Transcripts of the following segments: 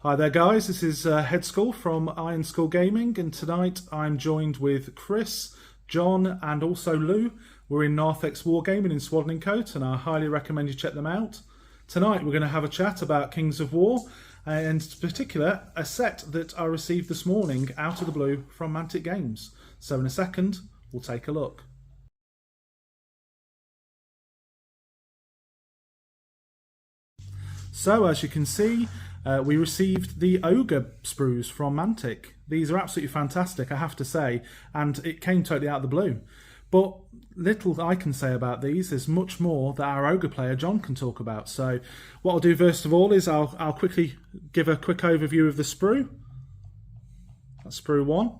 Hi there guys, this is Head Skull from Iron Skull Gaming, and tonight I'm joined with Chris, John and also Lou. We're in Narthex Wargaming in Swaddling Coat, and I highly recommend you check them out. Tonight we're going to have a chat about Kings of War, and in particular a set that I received this morning out of the blue from Mantic Games. So in a second we'll take a look. So as you can see, we received the Ogre Sprues from Mantic. These are absolutely fantastic, I have to say, and it came totally out of the blue. But little I can say about these. There's much more that our Ogre player John can talk about. So what I'll do first of all is I'll quickly give a quick overview of the sprue. That's sprue 1.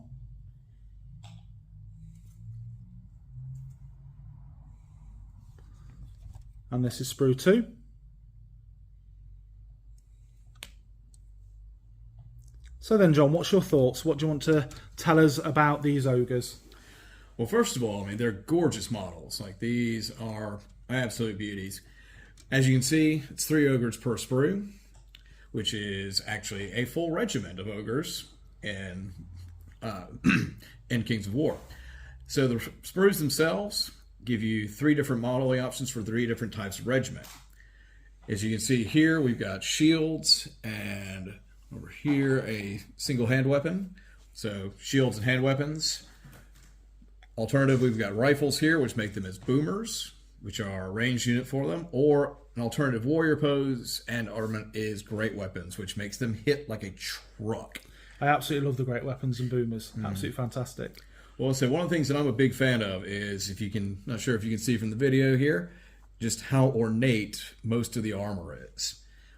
And this is sprue 2. So then, John, what's your thoughts? What do you want to tell us about these ogres? Well, first of all, I mean, they're gorgeous models. Like, these are absolute beauties. As you can see, it's 3 ogres per sprue, which is actually a full regiment of ogres in Kings of War. So the sprues themselves give you 3 different modeling options for 3 different types of regiment. As you can see here, we've got shields, and over here a single hand weapon. So shields and hand weapons. Alternative, we've got rifles here, which make them as boomers, which are a ranged unit for them, or an alternative warrior pose, and armament is great weapons, which makes them hit like a truck. I absolutely love the great weapons and boomers. Absolutely fantastic. Well, so one of the things that I'm a big fan of is, if you can, not sure if you can see from the video here, just how ornate most of the armor is,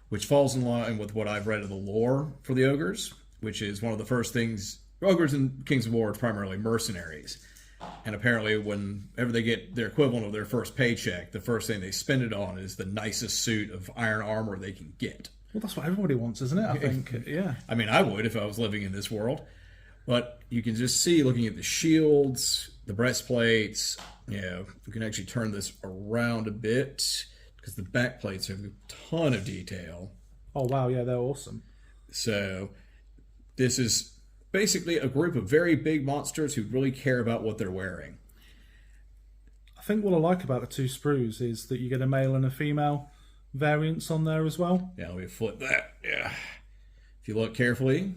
which falls in line with what I've read of the lore for the ogres, which is one of the first things. Ogres in Kings of War is primarily mercenaries. And apparently whenever they get their equivalent of their first paycheck, the first thing they spend it on is the nicest suit of iron armor they can get. Well, that's what everybody wants, isn't it? I think, yeah. I mean, I would if I was living in this world. But you can just see, looking at the shields, the breastplates, you know, you can actually turn this around a bit, because the back plates have a ton of detail. Oh, wow, yeah, they're awesome. So this is basically a group of very big monsters who really care about what they're wearing. I think what I like about the 2 sprues is that you get a male and a female variants on there as well. Yeah, let me flip that. Yeah. If you look carefully,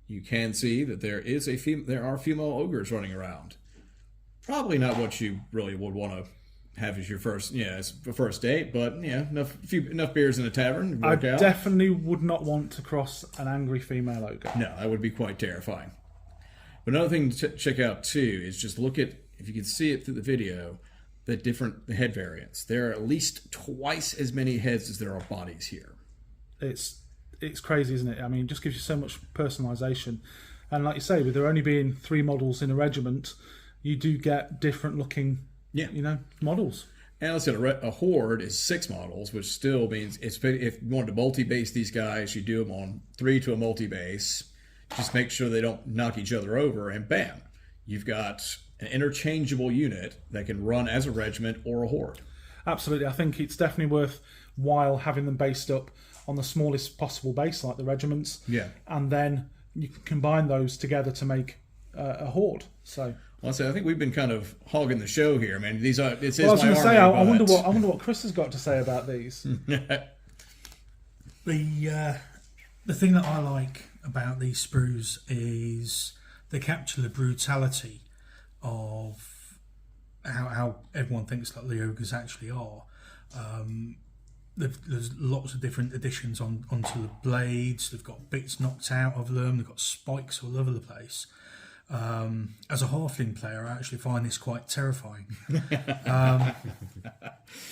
you can see that there are female ogres running around. Probably not what you really would want to have as your first, as a first date, but yeah, enough beers in a tavern. I definitely would not want to cross an angry female ogre. No, that would be quite terrifying. But another thing to check out too is just look at, if you can see it through the video, the different head variants. There are at least twice as many heads as there are bodies here. It's crazy, isn't it? I mean, it just gives you so much personalisation. And like you say, with there only being 3 models in a regiment, you do get different looking, models. And let's say a horde is 6 models, which still means if you wanted to multi-base these guys, you do them on 3 to a multi-base. Just make sure they don't knock each other over, and bam, you've got an interchangeable unit that can run as a regiment or a horde. Absolutely, I think it's definitely worthwhile having them based up on the smallest possible base, like the regiments. Yeah, and then you can combine those together to make a horde. So. Well, I think we've been kind of hogging the show here. I mean, these are. It says I was going to say, I wonder what Chris has got to say about these. The thing that I like about these sprues is they capture the brutality of how everyone thinks that the ogres actually are. There's lots of different additions onto the blades. They've got bits knocked out of them. They've got spikes all over the place. As a halfling player, I actually find this quite terrifying.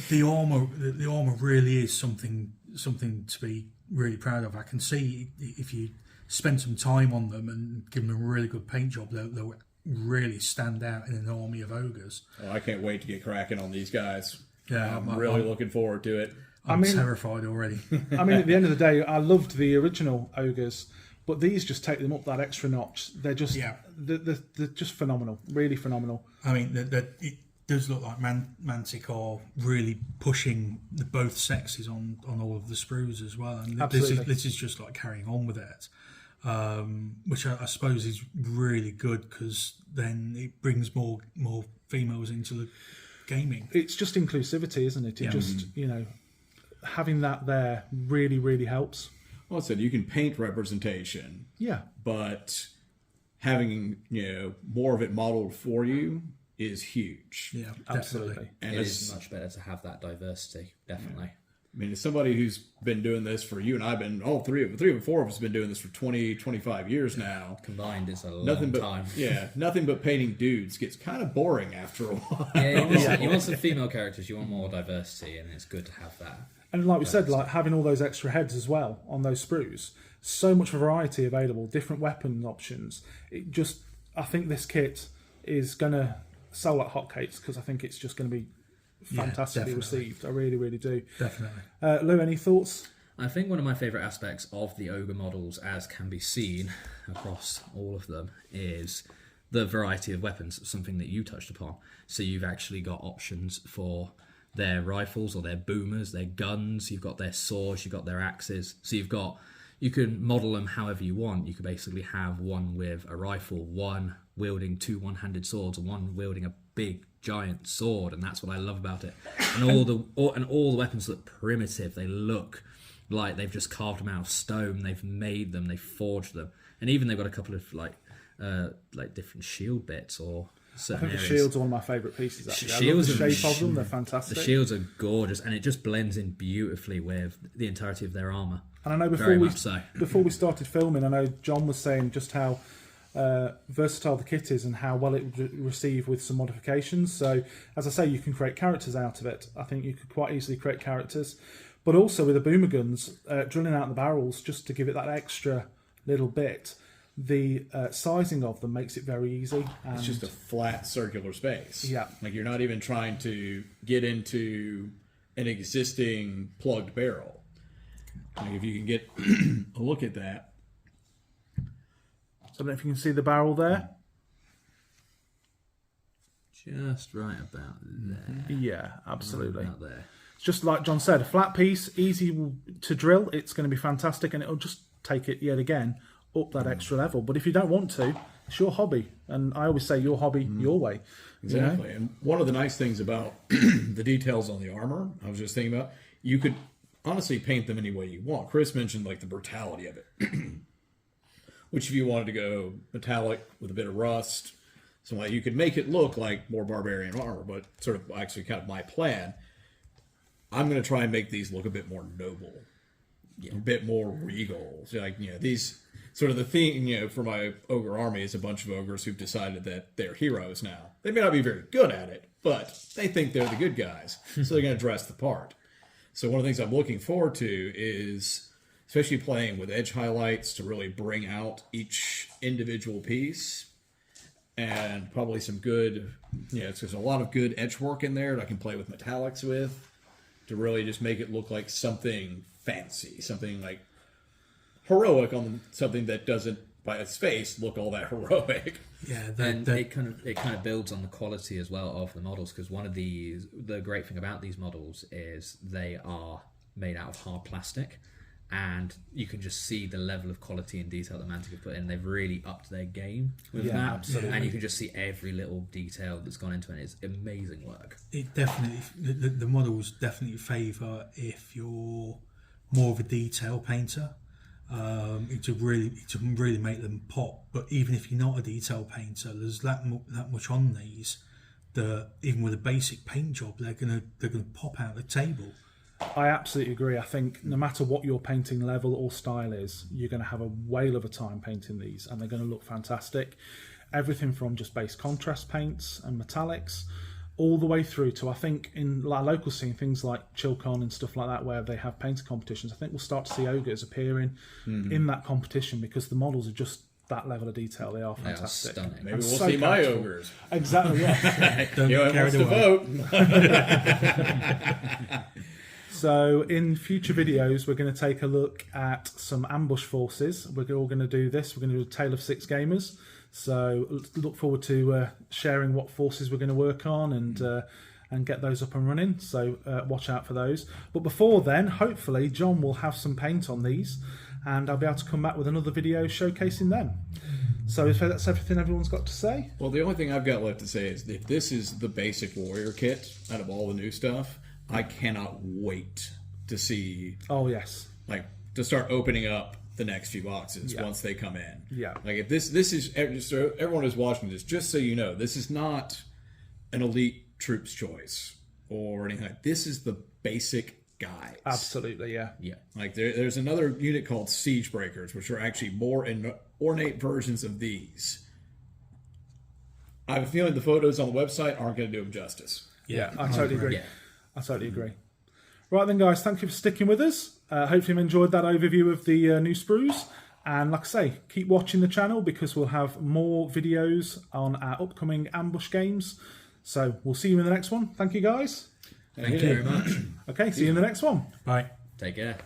The armor really is something to be really proud of. I can see if you spend some time on them and give them a really good paint job, they'll really stand out in an army of ogres. Oh, I can't wait to get cracking on these guys. Yeah, I'm really looking forward to it. I'm terrified already. I mean, at the end of the day, I loved the original ogres. But these just take them up that extra notch. They're just they're just phenomenal, really phenomenal. I mean, does look like Mantic are really pushing both sexes on all of the sprues as well. And this is just like carrying on with it, which I suppose is really good because then it brings more females into the gaming. It's just inclusivity, isn't it? It just, having that there really, really helps. Well, I said you can paint representation. Yeah. But having, more of it modeled for you is huge. Yeah, absolutely. And it is much better to have that diversity, definitely. I mean, as somebody who's been doing this for you and I've been, three of four of us have been doing this for 20, 25 years now. Combined, it's a long time. Yeah, nothing but painting dudes gets kind of boring after a while. Yeah, you want some female characters, you want more diversity, and it's good to have that. And like we said, like having all those extra heads as well on those sprues, so much variety available, different weapon options. I think this kit is going to sell like hotcakes because I think it's just going to be fantastically received. I really, really do. Definitely. Lou, any thoughts? I think one of my favourite aspects of the ogre models, as can be seen across all of them, is the variety of weapons, something that you touched upon. So you've actually got options for their rifles or their boomers, their guns, you've got their swords, you've got their axes. So you can model them however you want. You could basically have one with a rifle, one wielding two one-handed swords, and one wielding a big giant sword, and that's what I love about it. And all the weapons look primitive. They look like they've just carved them out of stone. They've made them, they've forged them, and even they've got a couple of like different shield bits or certain I think areas. the shields are one of my favourite pieces. Actually, Shields I love the shape of them. They're fantastic. The shields are gorgeous, and it just blends in beautifully with the entirety of their armour. And I know before we started filming, I know John was saying just how versatile the kit is and how well it would receive with some modifications. So, as I say, you can create characters out of it. I think you could quite easily create characters. But also with the boomer guns, drilling out the barrels just to give it that extra little bit, the sizing of them makes it very easy. And it's just a flat circular space. Yeah. Like you're not even trying to get into an existing plugged barrel. Like if you can get a look at that. So I don't know if you can see the barrel there. Just right about there. Yeah, absolutely. Right about there. It's just like John said, a flat piece, easy to drill. It's going to be fantastic, and it'll just take it yet again up that extra level. But if you don't want to, it's your hobby, and I always say your hobby, your way. Exactly. You know? And one of the nice things about the details on the armor, I was just thinking about, you could honestly paint them any way you want. Chris mentioned like the brutality of it, which if you wanted to go metallic with a bit of rust, so like you could make it look like more barbarian armor, but sort of actually kind of my plan. I'm going to try and make these look a bit more noble, a bit more regal. So like, these sort of the theme, for my ogre army is a bunch of ogres who've decided that they're heroes now. They may not be very good at it, but they think they're the good guys, so they're going to dress the part. So one of the things I'm looking forward to is, especially playing with edge highlights to really bring out each individual piece, and probably some good, there's a lot of good edge work in there that I can play with metallics with, to really just make it look like something fancy, something like heroic on something that doesn't, by its face, look all that heroic. Yeah, it kind of builds on the quality as well of the models, because one of the great thing about these models is they are made out of hard plastic, and you can just see the level of quality and detail that Mantic have put in. They've really upped their game with that, absolutely. And you can just see every little detail that's gone into it. It's amazing work. It definitely, the models definitely favour if you're more of a detail painter. To really make them pop. But even if you're not a detail painter, there's that much on these that even with a basic paint job, they're gonna pop out the table. I absolutely agree. I think no matter what your painting level or style is, you're going to have a whale of a time painting these, and they're going to look fantastic. Everything from just base contrast paints and metallics, all the way through to, I think, in our local scene, things like Chilcon and stuff like that, where they have painting competitions. I think we'll start to see ogres appearing in that competition, because the models are just that level of detail. They are fantastic. They are stunning. Maybe we'll see my ogres. Exactly, yeah. Don't Wants to vote. So in future videos, we're going to take a look at some ambush forces. We're all going to do this. We're going to do a Tale of Six Gamers. So look forward to sharing what forces we're going to work on and get those up and running. So watch out for those. But before then, hopefully John will have some paint on these, and I'll be able to come back with another video showcasing them. So if that's everything everyone's got to say. Well, the only thing I've got left to say is if this is the basic warrior kit out of all the new stuff, I cannot wait to see. Oh yes. Like to start opening up the next few boxes once they come in. Yeah. Like if this is so everyone who's watching this, just so you know, this is not an elite troops choice or anything. This is the basic guys. Absolutely, yeah. Yeah. Like there's another unit called Siege Breakers, which are actually more ornate versions of these. I have a feeling the photos on the website aren't going to do them justice. Yeah, I totally agree. Yeah. I totally agree. Right then, guys, thank you for sticking with us. Hopefully you've enjoyed that overview of the new sprues. And like I say, keep watching the channel because we'll have more videos on our upcoming ambush games. So we'll see you in the next one. Thank you, guys. Thank you very much. Okay, see you in the next one. Bye. Take care.